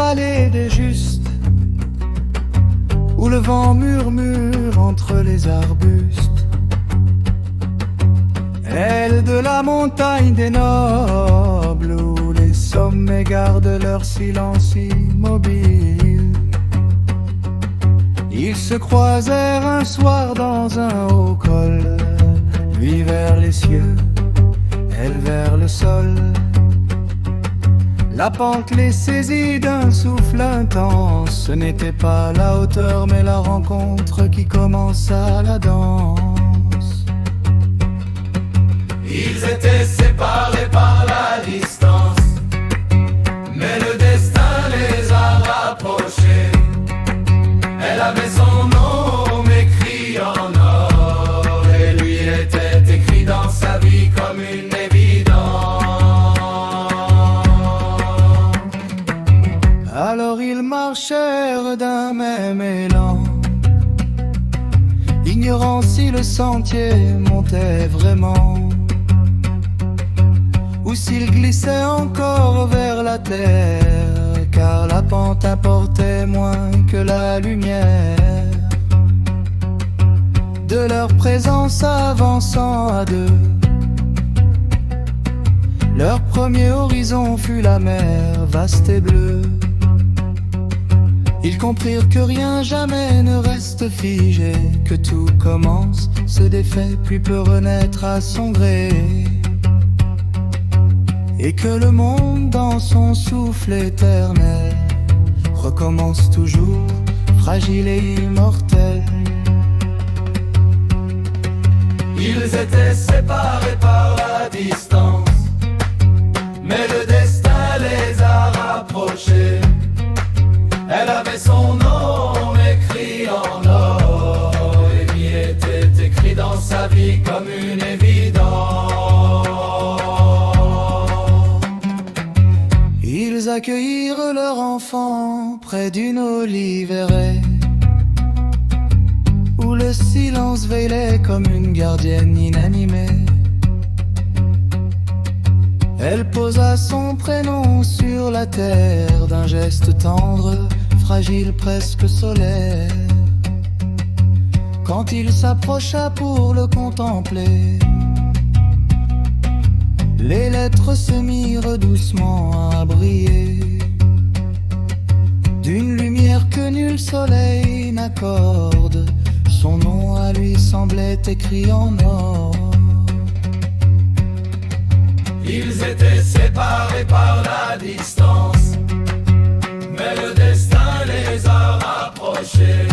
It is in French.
vallée des justes, où le vent murmure entre les arbustes. Elle de la montagne des nobles, où les sommets gardent leur silence immobile. Ils se croisèrent un soir dans un haut col, lui vers les cieux, elle vers le sol. La pente les saisit d'un souffle intense. Ce n'était pas la hauteur mais la rencontre qui commença la danse. Ils étaient séparés par la distance, mais le destin les a rapprochés. Elle avait son nom écrit en or, et lui était écrit dans sa vie comme une évidence. Alors ils marchèrent d'un même élan, ignorant si le sentier montait vraiment, ou s'il glissait encore vers la terre, car la pente apportait moins que la lumière. De leur présence avançant à deux, leur premier horizon fut la mer vaste et bleue. Ils comprirent que rien jamais ne reste figé, que tout commence, se défait, puis peut renaître à son gré, et que le monde dans son souffle éternel recommence toujours, fragile et immortel. Ils étaient séparés par la distance, mais le destin les a rapprochés. Elle avait son nom écrit en or, et lui était écrit dans sa vie comme une évidence. Ils accueillirent leur enfant près d'une oliveraie, où le silence veillait comme une gardienne inanimée. Elle posa son prénom sur la terre d'un geste tendre, fragile, presque solaire. Quand il s'approcha pour le contempler, les lettres se mirent doucement à briller, d'une lumière que nul soleil n'accorde. Son nom à lui semblait écrit en or. Ils étaient séparés par la distance, mais le destin les a rapprochés.